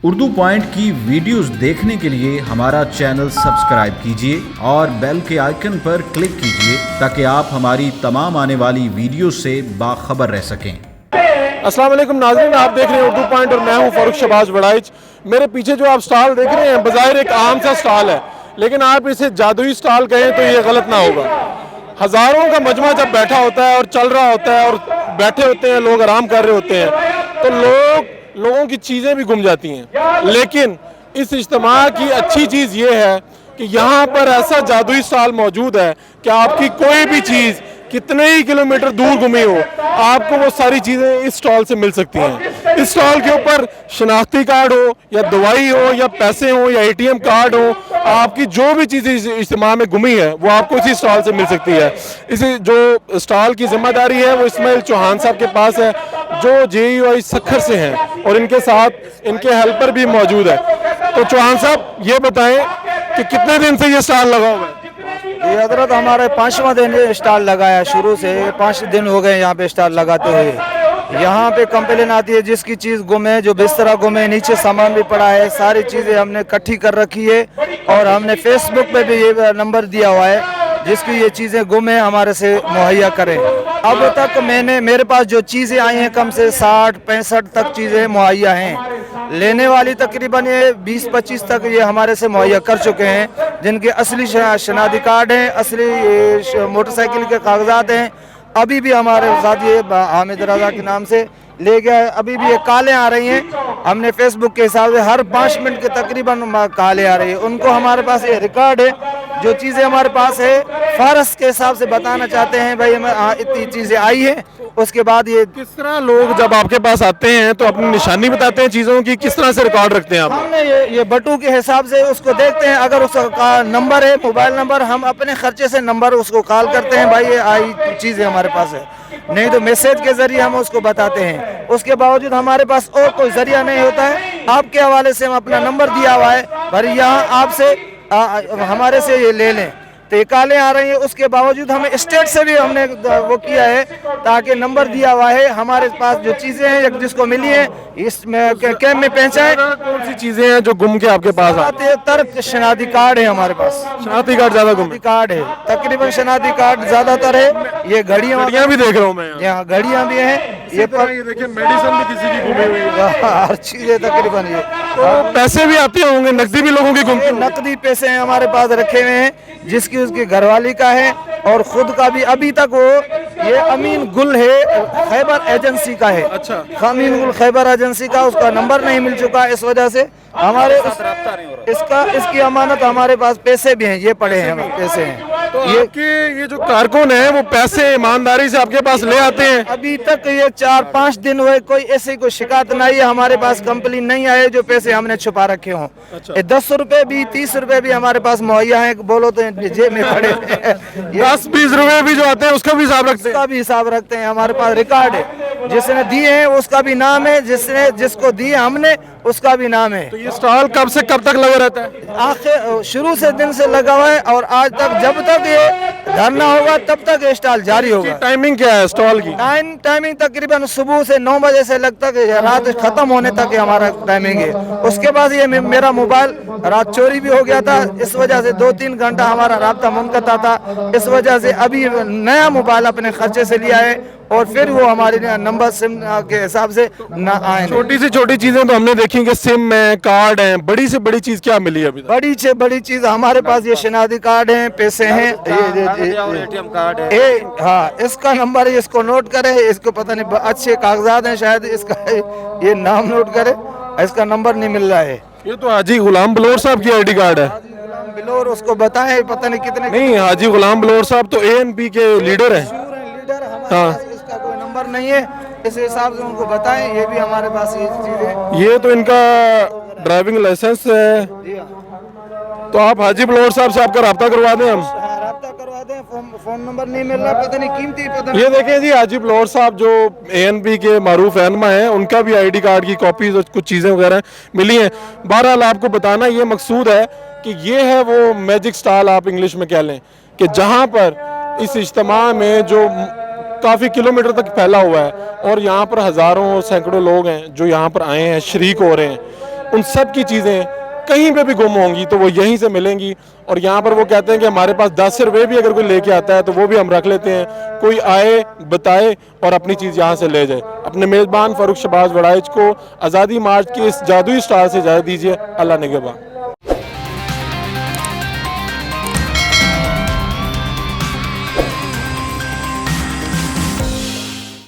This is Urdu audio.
اردو پوائنٹ کی ویڈیوز دیکھنے کے لیے ہمارا چینل سبسکرائب کیجیے اور بیل کے آئیکن پر کلک کیجیے تاکہ آپ ہماری تمام آنے والی ویڈیوز سے باخبر رہ سکیں۔ السلام علیکم ناظرین، آپ دیکھ رہے ہیں اردو پوائنٹ اور میں ہوں فاروق شہباز وڑائچ۔ میرے پیچھے جو آپ سٹال دیکھ رہے ہیں بظاہر ایک عام سا سٹال ہے، لیکن آپ اسے جادوئی سٹال کہیں تو یہ غلط نہ ہوگا۔ ہزاروں کا مجمع جب بیٹھا ہوتا ہے اور چل رہا ہوتا ہے اور بیٹھے ہوتے ہیں لوگ، آرام کر رہے ہوتے ہیں، تو لوگوں کی چیزیں بھی گم جاتی ہیں۔ لیکن اس اجتماع کی اچھی چیز یہ ہے کہ یہاں پر ایسا جادوئی سٹال موجود ہے کہ آپ کی کوئی بھی چیز کتنے ہی کلومیٹر دور گمی ہو، آپ کو وہ ساری چیزیں اس سٹال سے مل سکتی ہیں۔ اس سٹال کے اوپر شناختی کارڈ ہو یا دوائی ہو یا پیسے ہوں یا ATM کارڈ ہو، آپ کی جو بھی چیزیں اجتماع میں گمی ہے وہ آپ کو اسی سٹال سے مل سکتی ہے۔ اسے جو سٹال کی ذمہ داری ہے وہ اسماعیل چوہان صاحب کے پاس ہے، جو JUI سکھر سے ہیں، اور ان کے ساتھ ان کے ہیلپر بھی موجود ہے۔ تو چوہان صاحب یہ بتائیں کہ کتنے دن سے یہ سٹال لگا ہوا ہے؟ یہ حضرت ہمارے 5واں دن اسٹال لگایا، شروع سے 5 دن ہو گئے یہاں پہ اسٹال لگاتے ہوئے۔ یہاں پہ کمپلین آتی ہے جس کی چیز گم ہے، جو بستر گم ہے، نیچے سامان بھی پڑا ہے، ساری چیزیں ہم نے اکٹھی کر رکھی ہے، اور ہم نے فیس بک پہ بھی یہ نمبر دیا ہوا ہے جس کی یہ چیزیں گم ہیں ہمارے سے مہیا کریں۔ اب تک میرے پاس جو چیزیں آئی ہیں کم سے 60-65 تک چیزیں مہیا ہیں، لینے والی تقریباً یہ 20-25 تک یہ ہمارے سے مہیا کر چکے ہیں، جن کے اصلی شناختی کارڈ ہیں، اصلی موٹر سائیکل کے کاغذات ہیں۔ ابھی بھی ہمارے ساتھ یہ حامد رضا کے نام سے لے گیا ہے، ابھی بھی یہ کالیں آ رہی ہیں۔ ہم نے فیس بک کے حساب سے ہر 5 منٹ کے تقریباً کالیں آ رہی ہیں، ان کو ہمارے پاس یہ ریکارڈ ہے، جو چیزیں ہمارے پاس ہے فارس کے حساب سے بتانا چاہتے ہیں بھائی ہمیں اتنی چیزیں آئی ہیں۔ اس کے بعد یہ کس طرح لوگ جب آپ کے پاس آتے ہیں تو اپنی نشانی بتاتے ہیں چیزوں کی، کس طرح سے ریکارڈ رکھتے ہیں آپ؟ ہم نے یہ بٹو کے حساب سے اس کو دیکھتے ہیں، اگر اس کا نمبر ہے موبائل نمبر، ہم اپنے خرچے سے نمبر اس کو کال کرتے ہیں، بھائی یہ آئی چیزیں ہمارے پاس ہے، نہیں تو میسج کے ذریعے ہم اس کو بتاتے ہیں۔ اس کے باوجود ہمارے پاس اور کوئی ذریعہ نہیں ہوتا ہے، آپ کے حوالے سے ہم اپنا نمبر دیا ہوا ہے، بھائی یہاں آپ سے ہمارے سے یہ لے لیں، تو یہ کالیں آ رہی ہیں۔ اس کے باوجود ہمیں اسٹیٹ سے بھی ہم نے وہ کیا ہے، تاکہ نمبر دیا ہوا ہے ہمارے پاس جو چیزیں ہیں جس کو ملی ہیں اس میں کیمپ میں پہنچائیں۔ کون سی چیزیں ہیں جو گم کے آپ کے پاس آتے؟ ترک شناختی کارڈ ہے ہمارے پاس، شناختی کارڈ زیادہ گم ہے؟ کارڈ ہے تقریباً، شناختی کارڈ زیادہ تر ہے۔ یہ گھڑیاں بھی دیکھ رہا ہوں میں یہاں گھڑیاں بھی ہیں، یہ دیکھیں میڈیسن بھی کسی کی گمی ہوئی ہے، ہر چیزیں تقریباً یہ پیسے بھی آتے ہوں گے، نقدی بھی لوگوں کی گم کی؟ نقدی پیسے ہیں ہمارے پاس رکھے ہوئے ہیں، جس کی اس کی گھر والی کا ہے اور خود کا بھی۔ ابھی تک وہ یہ امین گل ہے، خیبر ایجنسی کا ہے۔ اچھا، امین گل خیبر ایجنسی کا، اس کا نمبر نہیں مل چکا، اس وجہ سے ہمارے اس کی امانت ہمارے پاس پیسے بھی ہیں، یہ پڑے ہیں ہمیں پیسے ہیں۔ تو آپ کے یہ جو کارکن ہیں وہ پیسے ایمانداری سے آپ کے پاس لے آتے ہیں؟ ابھی تک یہ 4-5 دن ہوئے، کوئی ایسی کوئی شکایت نہیں ہے، ہمارے پاس کمپلین نہیں آئے جو پیسے ہم نے چھپا رکھے ہوں۔ 10 روپے بھی 30 روپے بھی ہمارے پاس مہیا ہیں، بولو تو جیب میں پڑے ہیں۔ 10-20 روپے بھی جو آتے ہیں اس کا بھی حساب رکھتے اس کا بھی حساب رکھتے ہیں، ہمارے پاس ریکارڈ ہے، جس نے دیے ہیں اس کا بھی نام ہے، جس کو دیے ہم نے اس کا بھی نام ہے۔ تو یہ سٹال کب سے کب تک لگا رہتا ہے؟ آخر شروع سے دن سے لگا ہوا ہے، اور آج تک جب تک یہ دھرنا ہوگا تب تک یہ اسٹال جاری ہوگا۔ ٹائمنگ کیا ہے سٹال کی؟ ٹائمنگ تقریباً صبح سے 9 بجے سے لگ تک رات ختم ہونے تک ہمارا ٹائمنگ ہے۔ اس کے بعد یہ میرا موبائل رات چوری بھی ہو گیا تھا، اس وجہ سے 2-3 گھنٹہ ہمارا رابطہ منقطع تھا، اس وجہ سے ابھی نیا موبائل اپنے خرچے سے لیا ہے، اور پھر وہ ہمارے نمبر سم کے حساب سے نہ آئیں۔ چھوٹی سے چھوٹی چیزیں تو ہم نے دیکھی کہ سم ہے، کارڈ ہیں، بڑی سے بڑی چیز کیا ملی ابھی تک؟ بڑی سے بڑی چیز ہمارے پاس یہ شناختی کارڈ ہیں، پیسے ہیں، ATM کارڈ ہے۔ ہاں اس کا نمبر ہے، اس کو نوٹ کرے، اس کو پتہ نہیں اچھے کاغذات ہیں شاید، اس کا یہ نام نوٹ کرے، اس کا نمبر نہیں مل رہا ہے۔ یہ تو حاجی غلام بلور صاحب کی ID کارڈ ہے۔ بلور اس کو بتائیں، پتہ نہیں کتنے نہیں، حاجی غلام بلور صاحب تو ANP کے لیڈر ہیں۔ لیڈر ہمارے پاس اس کا کوئی نمبر نہیں ہے، اس حساب سے ان کو بتائیں، یہ بھی ہمارے پاس یہ چیزیں۔ یہ تو ان کا ڈرائیونگ لائسنس ہے، تو آپ حاجی بلور صاحب سے آپ کا رابطہ کروا دیں ہم۔ رابطہ کروا دیں، فون نمبر نہیں مل رہا، پتہ نہیں قیمتی، پتہ نہیں۔ یہ دیکھیں جی، حاجی بلور صاحب جو ANP کے معروف رہنما ہیں، ان کا بھی ID کارڈ کی کاپیز اور کچھ چیزیں وغیرہ ملی ہیں۔ بہرحال آپ کو بتانا یہ مقصود ہے کہ یہ ہے وہ میجک سٹال، آپ انگلش میں کہہ لیں، کہ جہاں پر اس اجتماع میں جو کافی کلومیٹر تک پھیلا ہوا ہے، اور یہاں پر ہزاروں سینکڑوں لوگ ہیں جو یہاں پر آئے ہیں، شریک ہو رہے ہیں۔ ان سب کی چیزیں کہیں پہ بھی گم ہوں گی تو وہ یہیں سے ملیں گی. اور یہاں پر وہ کہتے ہیں کہ ہمارے پاس 10 روپے بھی اگر کوئی لے کے آتا ہے تو وہ بھی ہم رکھ لیتے ہیں, کوئی آئے بتائے اور اپنی چیز یہاں سے لے جائے. اپنے میزبان فاروق شہباز وڑائچ کو آزادی مارچ کے اس جادوئی اسٹال سے اجازت دیجیے. اللہ نگہبان.